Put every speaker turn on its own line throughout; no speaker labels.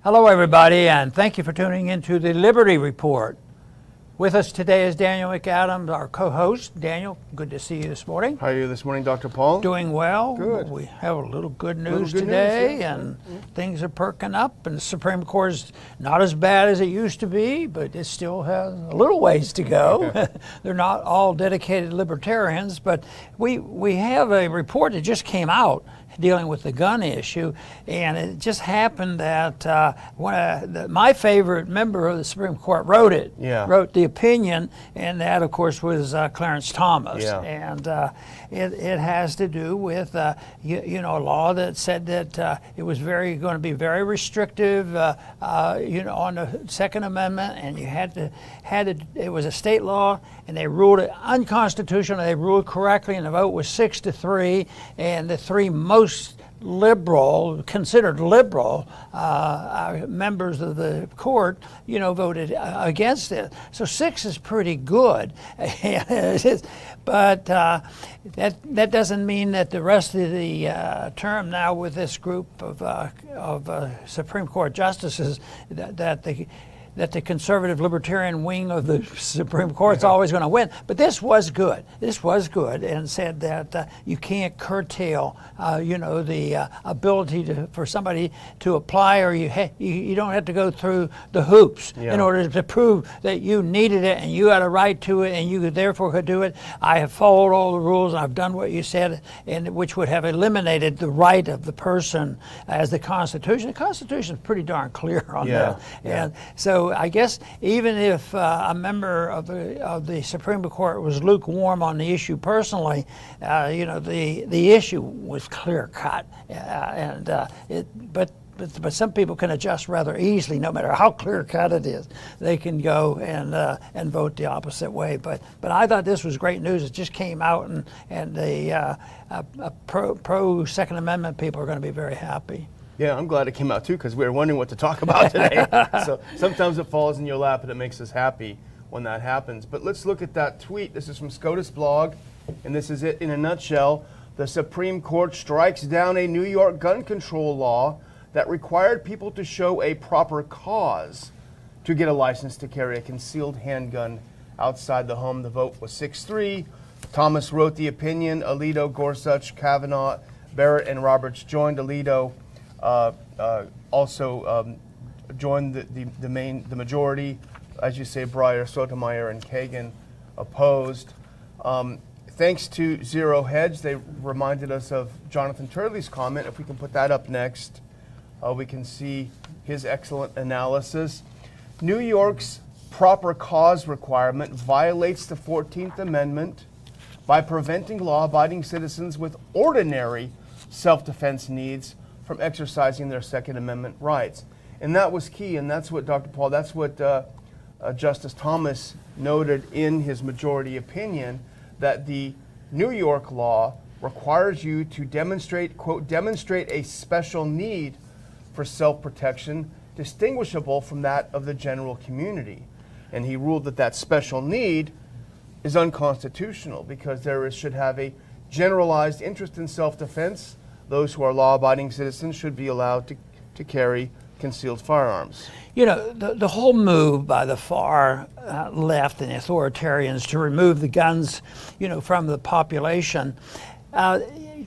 Hello, everybody, and thank you for tuning into the Liberty Report. With us today is Daniel McAdams, our co-host. Daniel, good to see you this morning.
How are you this morning, Dr. Paul?
Doing well.
Good.
We have a little good news today, and things are perking up, and the Supreme Court is not as bad as it used to be, but it still has a little ways to go. They're not all dedicated libertarians, but we have a report that just came out dealing with the gun issue, and it just happened that my favorite member of the Supreme Court wrote the opinion, and that, of course, was Clarence Thomas.
Yeah.
And it has to do with a law that said that it was going to be very restrictive, on the Second Amendment, and you it was a state law, and they ruled it unconstitutional. They ruled correctly, and the vote was 6-3, and the three most considered liberal members of the court, voted against it. So 6 is pretty good, but that doesn't mean that the rest of the term now with this group of Supreme Court justices that the conservative libertarian wing of the Supreme Court is always going to win. But this was good. This was good, and said that you can't curtail, the ability for somebody to apply, or you don't have to go through the hoops in order to prove that you needed it and you had a right to it and you therefore could do it. I have followed all the rules and I've done what you said, and which would have eliminated the right of the person as the Constitution. The Constitution is pretty darn clear on that. And so I guess even if a member of the Supreme Court was lukewarm on the issue personally, the issue was clear cut, but some people can adjust rather easily, no matter how clear cut it is. They can go and vote the opposite way. But I thought this was great news. It just came out, and the pro Second Amendment people are going to be very happy.
Yeah, I'm glad it came out too, because we were wondering what to talk about today. So sometimes it falls in your lap and it makes us happy when that happens. But let's look at that tweet. This is from SCOTUS blog, and this is it in a nutshell. The Supreme Court strikes down a New York gun control law that required people to show a proper cause to get a license to carry a concealed handgun outside the home. The vote was 6-3. Thomas wrote the opinion. Alito, Gorsuch, Kavanaugh, Barrett, and Roberts joined. Alito also joined the majority. As you say, Breyer, Sotomayor, and Kagan opposed. Thanks to Zero Hedge, they reminded us of Jonathan Turley's comment. If we can put that up next, we can see his excellent analysis. New York's proper cause requirement violates the 14th Amendment by preventing law-abiding citizens with ordinary self-defense needs from exercising their Second Amendment rights. And that was key, and that's what, Dr. Paul, that's what Justice Thomas noted in his majority opinion, that the New York law requires you to demonstrate, quote, demonstrate a special need for self-protection distinguishable from that of the general community. And he ruled that that special need is unconstitutional because should have a generalized interest in self-defense. Those who are law-abiding citizens should be allowed to carry concealed firearms.
The whole move by the far left and authoritarians to remove the guns, from the population,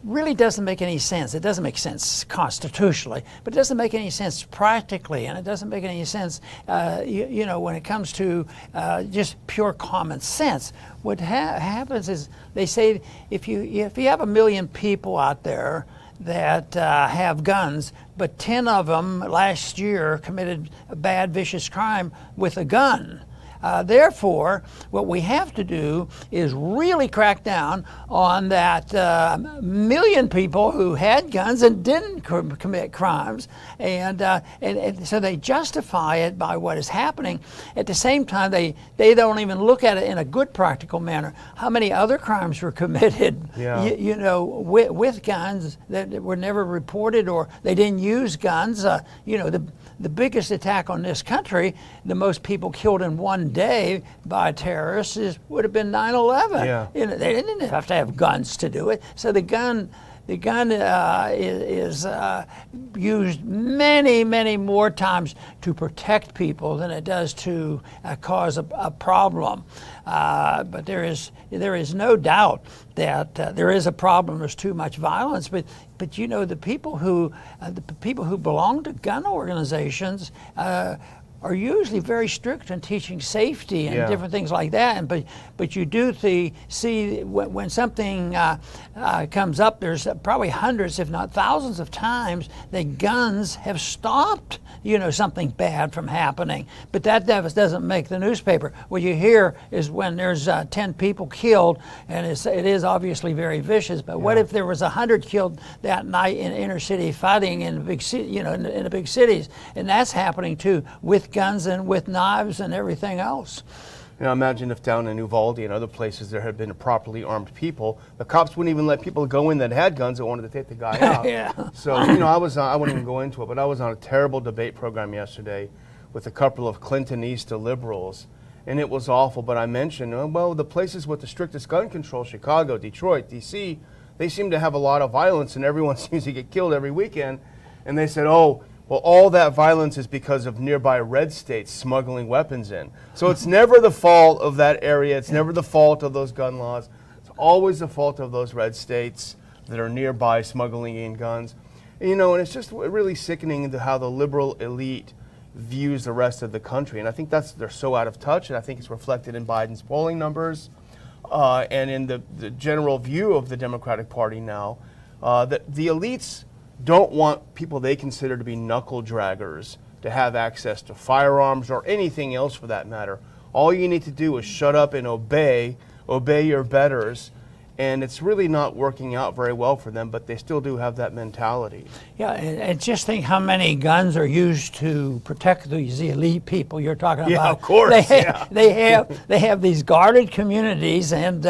really doesn't make any sense. It doesn't make sense constitutionally, but it doesn't make any sense practically, and it doesn't make any sense, when it comes to just pure common sense. What happens is they say if you have 1 million people out there that have guns, but 10 of them last year committed a bad, vicious crime with a gun. Therefore, what we have to do is really crack down on that million people who had guns and didn't commit crimes, and so they justify it by what is happening. At the same time, they don't even look at it in a good practical manner. How many other crimes were committed, with guns that were never reported, or they didn't use guns? The biggest attack on this country, the most people killed in one day by terrorists would have been 9/11.
Yeah.
They didn't have to have guns to do it. So the gun the gun is used many more times to protect people than it does to cause a problem. But there is no doubt that there is a problem. There's too much violence. But the people who belong to gun organizations are usually very strict in teaching safety and different things like that. But you do see when something comes up, there's probably hundreds, if not thousands, of times that guns have stopped something bad from happening. But that doesn't make the newspaper. What you hear is when there's 10 people killed, and it is obviously very vicious. But what if there was 100 killed that night in inner city fighting in the big city, in the big cities, and that's happening too with guns and with knives and everything else.
Imagine if down in Uvalde and other places there had been properly armed people. The cops wouldn't even let people go in that had guns that wanted to take the guy out. So, I wouldn't even go into it, but I was on a terrible debate program yesterday with a couple of Clintonista liberals, and it was awful. But I mentioned, well, the places with the strictest gun control, Chicago, Detroit, D.C., they seem to have a lot of violence, and everyone seems to get killed every weekend. And they said, oh, well, all that violence is because of nearby red states smuggling weapons in. So it's never the fault of that area. It's never the fault of those gun laws. It's always the fault of those red states that are nearby smuggling in guns. And it's just really sickening into how the liberal elite views the rest of the country. And I think they're so out of touch, and I think it's reflected in Biden's polling numbers and in the general view of the Democratic Party now, that the elites don't want people they consider to be knuckle draggers to have access to firearms or anything else for that matter. All you need to do is shut up and obey your betters. And it's really not working out very well for them, but they still do have that mentality.
Yeah, and just think how many guns are used to protect these elite people you're talking about.
Yeah, of course.
They have these guarded communities, and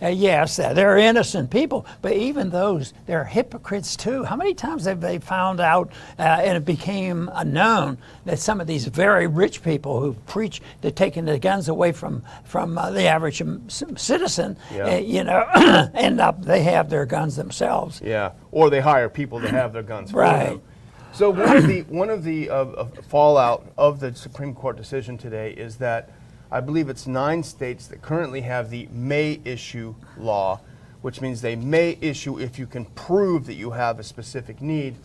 yes, they're innocent people, but even those, they're hypocrites too. How many times have they found out, and it became known that some of these very rich people who preach they're taking the guns away from the average citizen, end up they have their guns themselves.
Yeah, or they hire people to have their guns for
Right.
them. So one of the fallout of the Supreme Court decision today is that I believe it's 9 states that currently have the may issue law, which means they may issue if you can prove that you have a specific need.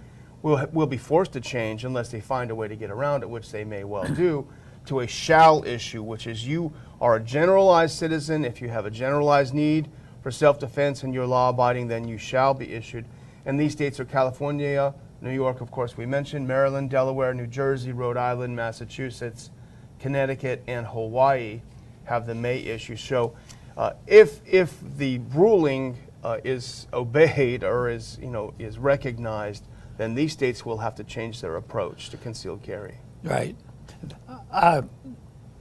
Will be forced to change unless they find a way to get around it, which they may well do, to a shall issue, which is you are a generalized citizen. If you have a generalized need for self-defense and you're law-abiding, then you shall be issued. And these states are California, New York, of course, we mentioned, Maryland, Delaware, New Jersey, Rhode Island, Massachusetts, Connecticut, and Hawaii have the may issue. So if the ruling is obeyed or is recognized, then these states will have to change their approach to concealed carry.
Right.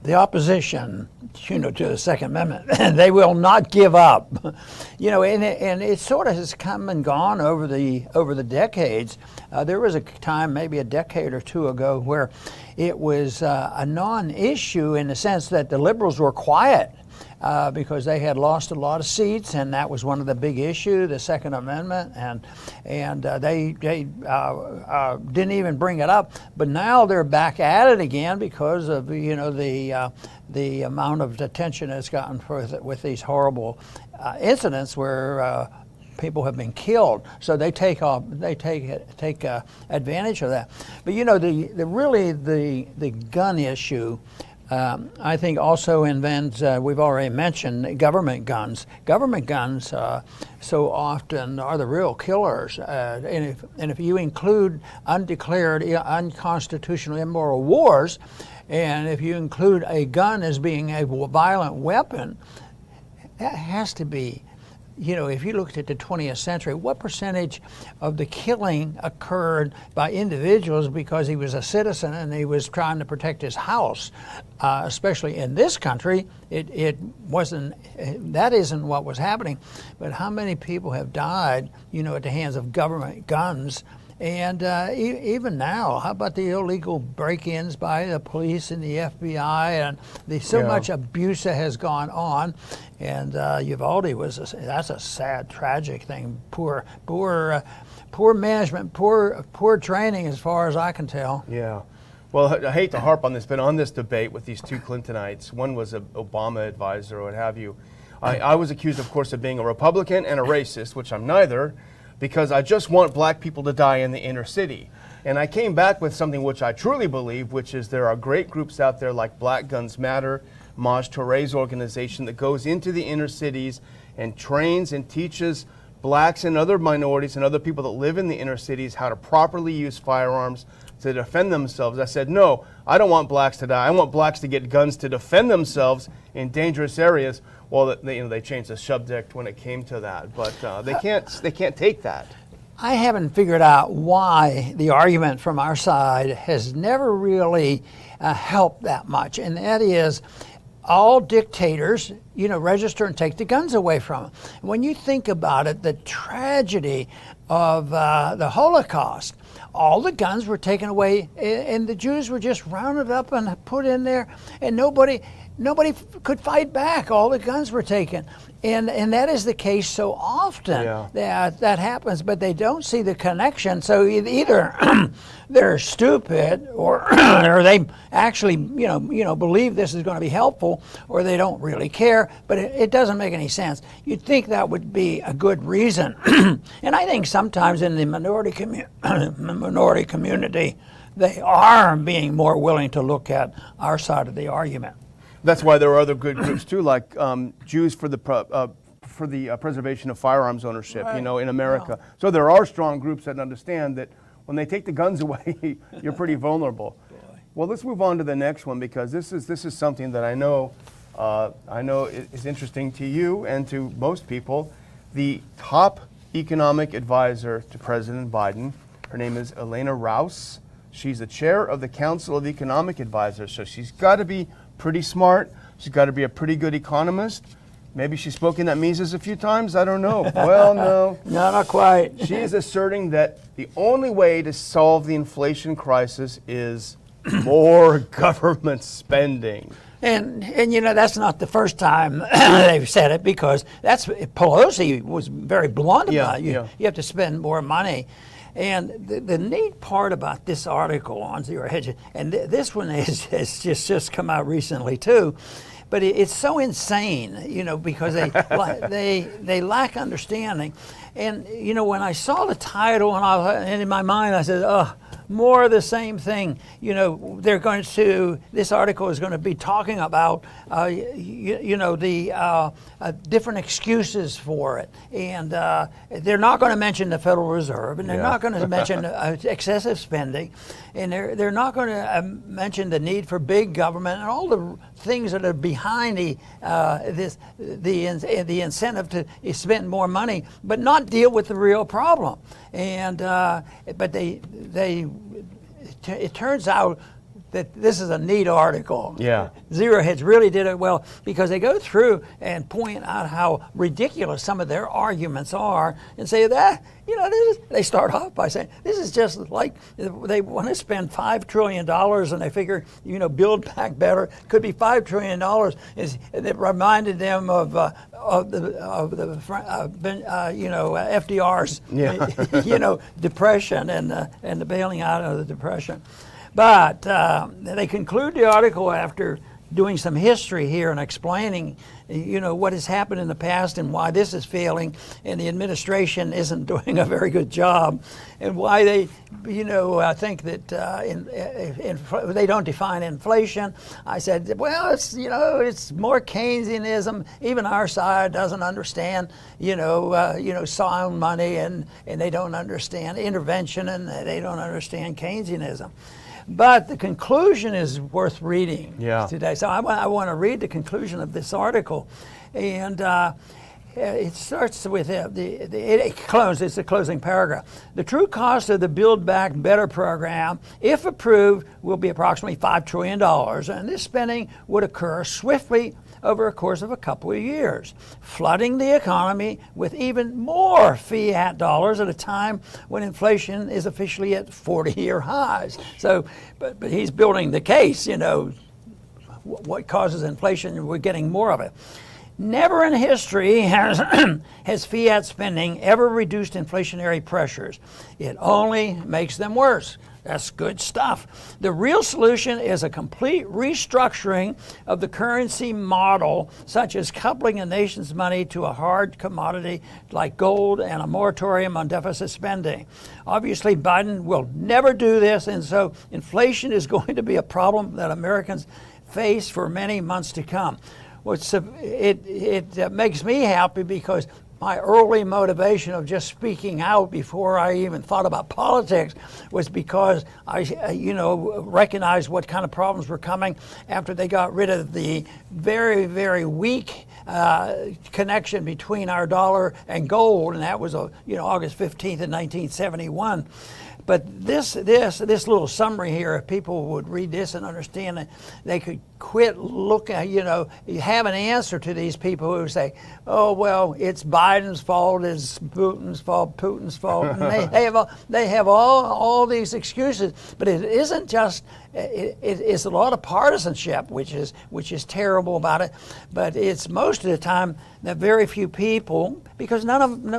The opposition, to the Second Amendment, they will not give up. And it sort of has come and gone over the decades. There was a time, maybe a decade or two ago, where it was a non-issue in the sense that the liberals were quiet because they had lost a lot of seats, and that was one of the big issues, the Second Amendment, and they didn't even bring it up. But now they're back at it again because of the amount of attention it's gotten with these horrible incidents where people have been killed. So they take advantage of that. But the gun issue, I think also invents, we've already mentioned, government guns. Government guns so often are the real killers. And if you include undeclared, unconstitutional, immoral wars, and if you include a gun as being a violent weapon, that has to be, if you looked at the 20th century, what percentage of the killing occurred by individuals because he was a citizen and he was trying to protect his house? Especially in this country, it wasn't, that isn't what was happening. But how many people have died, at the hands of government guns And even now, how about the illegal break-ins by the police and the FBI, and so much abuse that has gone on. And Uvalde that's a sad, tragic thing. Poor management, poor training, as far as I can tell.
Yeah. Well, I hate to harp on this, but on this debate with these two Clintonites, one was an Obama advisor or what have you. I was accused, of course, of being a Republican and a racist, which I'm neither, because I just want black people to die in the inner city. And I came back with something which I truly believe, which is there are great groups out there like Black Guns Matter, Maj Touré's organization that goes into the inner cities and trains and teaches blacks and other minorities and other people that live in the inner cities how to properly use firearms to defend themselves. I said, no, I don't want blacks to die. I want blacks to get guns to defend themselves in dangerous areas. Well, they changed the subject when it came to that, but they can't take that.
I haven't figured out why the argument from our side has never really helped that much, and that is all dictators, register and take the guns away from them. When you think about it, the tragedy of the Holocaust, all the guns were taken away, and the Jews were just rounded up and put in there, and nobody could fight back. All the guns were taken. And that is the case so often that happens, but they don't see the connection. So either they're stupid or they actually believe this is going to be helpful, or they don't really care, but it doesn't make any sense. You'd think that would be a good reason. And I think sometimes in the minority community, they are being more willing to look at our side of the argument.
That's why there are other good groups too, like Jews for the preservation of firearms ownership, in America. Yeah. So there are strong groups that understand that when they take the guns away, you're pretty vulnerable. Boy. Well, let's move on to the next one, because this is something that I know is interesting to you and to most people. The top economic advisor to President Biden, her name is Elena Rouse. She's the chair of the Council of Economic Advisors, so she's got to be pretty smart. She's got to be a pretty good economist. Maybe she's spoken at Mises a few times. I don't know. Well, no.
No, not quite.
She is asserting that the only way to solve the inflation crisis is more government spending.
And that's not the first time they've said it, because Pelosi was very blunt about it. You have to spend more money. And the neat part about this article on Zero Hedge, and this one has just come out recently too, but it's so insane, because they lack understanding. And when I saw the title, and in my mind I said, oh, more of the same thing. This article is going to be talking about, the different excuses for it. And they're not going to mention the Federal Reserve, and they're not going to mention excessive spending, and they're not going to mention the need for big government and all the things that are behind the incentive to spend more money, but not deal with the real problem. And but it turns out that this is a neat article. Yeah. Zero Hedge really did it well, because they go through and point out how ridiculous some of their arguments are, and say that, they start off by saying, this is just like they want to spend $5 trillion, and they figure, build back better. Could be $5 trillion. It reminded them of FDR's, depression and the bailing out of the depression. But they conclude the article after doing some history here and explaining, what has happened in the past and why this is failing, and the administration isn't doing a very good job, and why they, think that they don't define inflation. I said, well, it's more Keynesianism. Even our side doesn't understand, sound money, and they don't understand intervention, and they don't understand Keynesianism. But the conclusion is worth reading today. So I want to read the conclusion of this article. And it starts with it's a closing paragraph. The true cost of the Build Back Better program, if approved, will be approximately $5 trillion. And this spending would occur swiftly over a course of a couple of years, flooding the economy with even more fiat dollars at a time when inflation is officially at 40-year highs. So, but he's building the case, what causes inflation, we're getting more of it. Never in history has fiat spending ever reduced inflationary pressures. It only makes them worse. That's good stuff. The real solution is a complete restructuring of the currency model, such as coupling a nation's money to a hard commodity like gold and a moratorium on deficit spending. Obviously, Biden will never do this, and so inflation is going to be a problem that Americans face for many months to come. It makes me happy because my early motivation of just speaking out before I even thought about politics was because I, recognized what kind of problems were coming after they got rid of the very, very weak connection between our dollar and gold, and that was August 15th in 1971. But this little summary here, if people would read this and understand it, they could quit looking, you have an answer to these people who say, oh, well, it's Biden's fault, it's Putin's fault, and they have all these excuses. But it isn't just, it's a lot of partisanship, which is terrible about it. But it's most of the time that very few people, because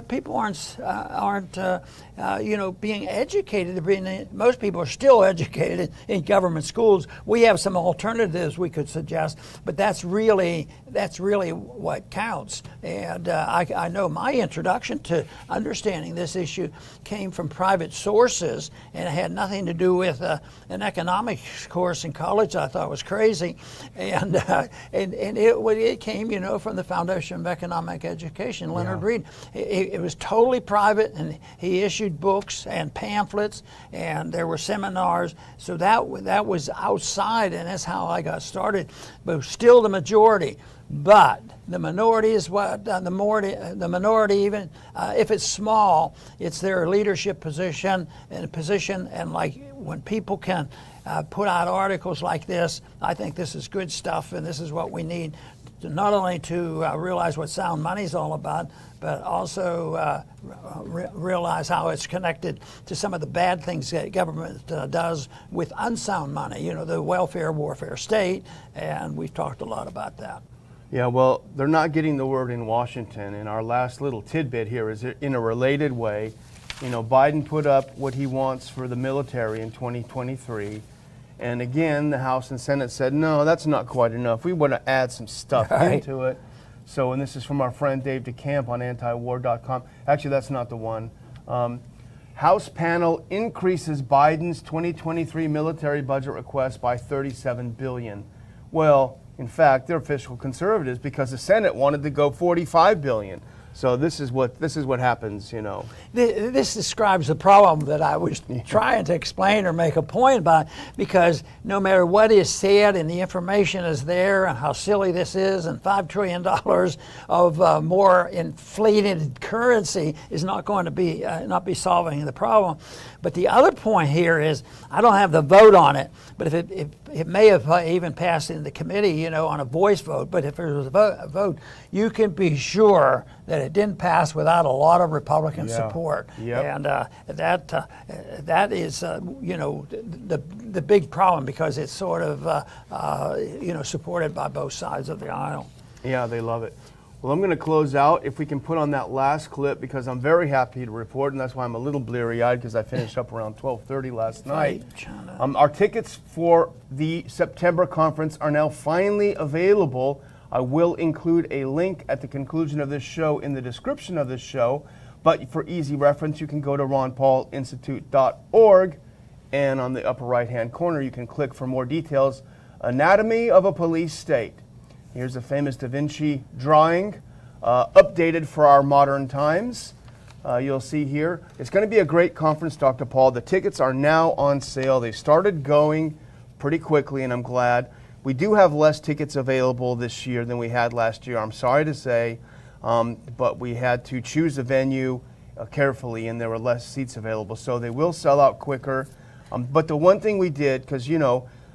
people aren't being educated. Most people are still educated in government schools. We have some alternatives we could suggest, but that's really what counts. And I know my introduction to understanding this issue came from private sources, and it had nothing to do with an economics course in college I thought was crazy, and it came from the Foundation of Economic Education, Leonard Reed. It was totally private, and he issued books and pamphlets, and there were seminars. So that was outside, and that's how I got started. But still the majority. But the minority is what the minority, even if it's small, it's their leadership position, and like when people can put out articles like this, I think this is good stuff, and this is what we need to not only to realize what sound money is all about, but also realize how it's connected to some of the bad things that government does with unsound money, the welfare warfare state, and we've talked a lot about that.
Yeah, well, they're not getting the word in Washington, and our last little tidbit here is in a related way. Biden put up what he wants for the military in 2023, and again, the House and Senate said, no, that's not quite enough. We want to add some stuff into it. So, and this is from our friend Dave DeCamp on antiwar.com. Actually, that's not the one. House panel increases Biden's 2023 military budget request by $37 billion. Well, in fact, they're fiscal conservatives because the Senate wanted to go $45 billion. So this is what happens,
This describes the problem that I was trying to explain or make a point about, because no matter what is said and the information is there and how silly this is, and $5 trillion of more inflated currency is not going to be solving the problem. But the other point here is, I don't have the vote on it, but if it may have even passed in the committee, on a voice vote, but if there was a vote, you can be sure that it didn't pass without a lot of Republican support.
Yep.
And that is, the big problem, because it's sort of, supported by both sides of the aisle.
Yeah, they love it. Well, I'm going to close out. If we can put on that last clip, because I'm very happy to report, and that's why I'm a little bleary-eyed, because I finished up around 12:30 last night. Our tickets for the September conference are now finally available. I will include a link at the conclusion of this show in the description of this show, but for easy reference, you can go to ronpaulinstitute.org, and on the upper right-hand corner, you can click for more details. Anatomy of a Police State. Here's a famous Da Vinci drawing, updated for our modern times. You'll see here. It's going to be a great conference, Dr. Paul. The tickets are now on sale. They started going pretty quickly, and I'm glad. We do have less tickets available this year than we had last year, I'm sorry to say, but we had to choose a venue carefully, and there were less seats available. So they will sell out quicker. But the one thing we did, because,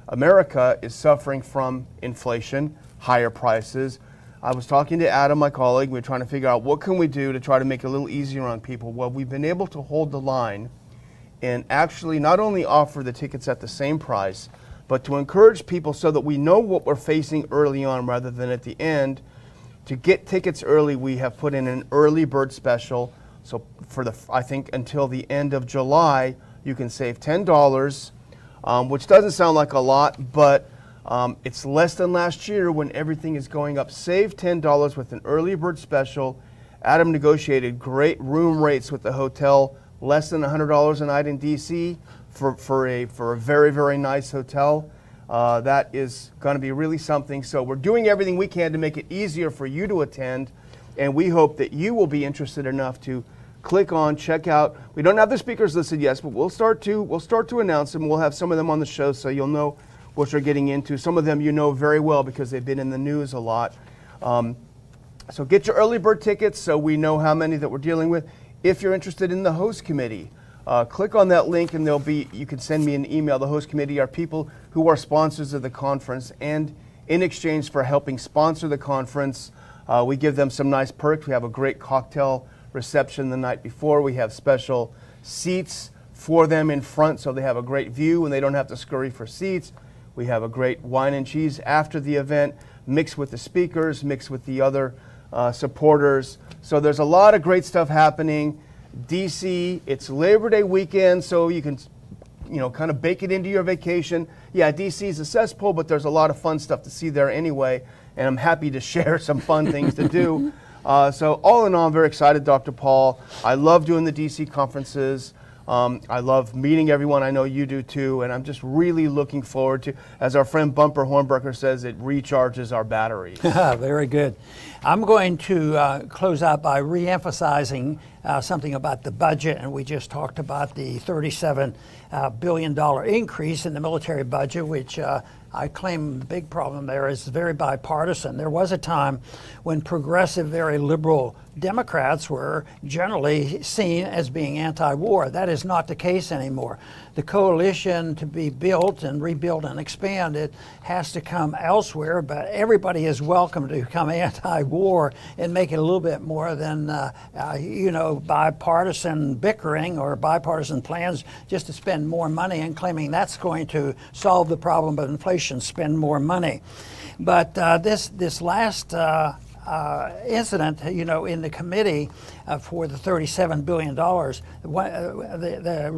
America is suffering from inflation, higher prices. I was talking to Adam, my colleague. We were trying to figure out what can we do to try to make it a little easier on people. Well, we've been able to hold the line and actually not only offer the tickets at the same price, but to encourage people so that we know what we're facing early on rather than at the end. To get tickets early, we have put in an early bird special. So I think until the end of July, you can save $10, which doesn't sound like a lot, but it's less than last year when everything is going up. Save $10 with an early bird special. Adam negotiated great room rates with the hotel, less than $100 a night in DC for a very, very nice hotel. That is going to be really something. So we're doing everything we can to make it easier for you to attend, and we hope that you will be interested enough to click on, check out. We don't have the speakers listed yet, but we'll start to announce them. We'll have some of them on the show so you'll know what you're getting into. Some of them you know very well because they've been in the news a lot. So get your early bird tickets so we know how many that we're dealing with. If you're interested in the host committee, click on that link and you can send me an email. The host committee are people who are sponsors of the conference, and in exchange for helping sponsor the conference, we give them some nice perks. We have a great cocktail reception the night before. We have special seats for them in front so they have a great view and they don't have to scurry for seats. We have a great wine and cheese after the event, mixed with the speakers, mixed with the other supporters. So there's a lot of great stuff happening. DC, it's Labor Day weekend, so you can kind of bake it into your vacation. Yeah, DC is a cesspool, but there's a lot of fun stuff to see there anyway, and I'm happy to share some fun things to do. So all in all, I'm very excited, Dr. Paul. I love doing the DC conferences. I love meeting everyone. I know you do too, and I'm just really looking forward to, as our friend Bumper Hornberger says, it recharges our batteries.
Very good. I'm going to close out by re-emphasizing something about the budget, and we just talked about the $37 billion increase in the military budget, which I claim the big problem there is very bipartisan. There was a time when progressive, very liberal Democrats were generally seen as being anti-war. That is not the case anymore. The coalition to be built and rebuilt and expanded has to come elsewhere, but everybody is welcome to become anti-war and make it a little bit more than bipartisan bickering or bipartisan plans just to spend more money and claiming that's going to solve the problem of inflation, spend more money. But this last incident, in the committee for the $37 billion,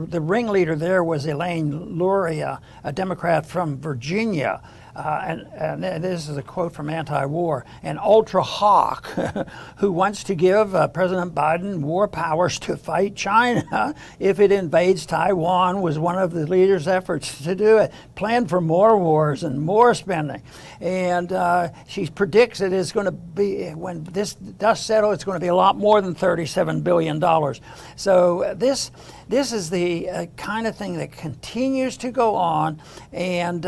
the ringleader there was Elaine Luria, a Democrat from Virginia. And this is a quote from Anti-War, an ultra hawk who wants to give President Biden war powers to fight China if it invades Taiwan was one of the leader's efforts to do it. Plan for more wars and more spending. And she predicts it is going to be, when this dust settles, it's going to be a lot more than $37 billion. So this is the kind of thing that continues to go on, and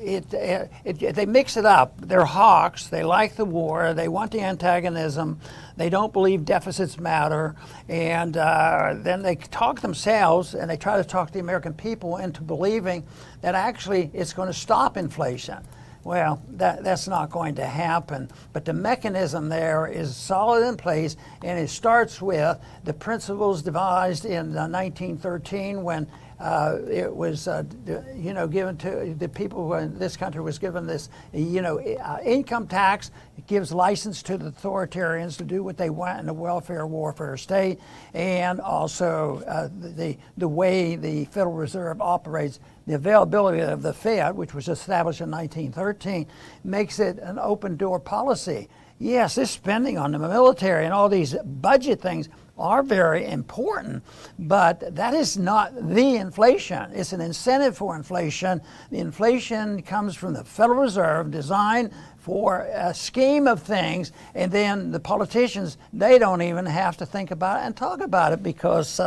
they mix it up. They're hawks. They like the war. They want the antagonism. They don't believe deficits matter, and then they talk themselves and they try to talk the American people into believing that actually it's going to stop inflation. Well, that's not going to happen, but the mechanism there is solid in place, and it starts with the principles devised in 1913 when it was, given to the people when this country was given this, income tax. It gives license to the authoritarians to do what they want in the welfare warfare state, and also the way the Federal Reserve operates. The availability of the Fed, which was established in 1913, makes it an open door policy. Yes, this spending on the military and all these budget things are very important, but that is not the inflation. It's an incentive for inflation. The inflation comes from the Federal Reserve, designed for a scheme of things, and then the politicians, they don't even have to think about it and talk about it because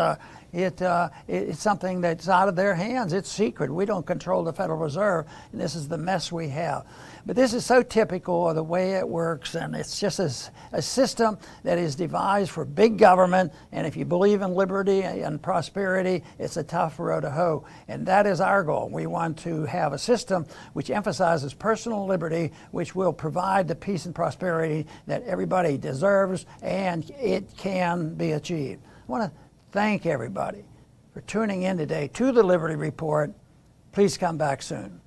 It's something that's out of their hands. It's secret. We don't control the Federal Reserve, and this is the mess we have. But this is so typical of the way it works, and it's just a system that is devised for big government, and if you believe in liberty and prosperity, it's a tough row to hoe. And that is our goal. We want to have a system which emphasizes personal liberty, which will provide the peace and prosperity that everybody deserves, and it can be achieved. I want to thank everybody for tuning in today to the Liberty Report. Please come back soon.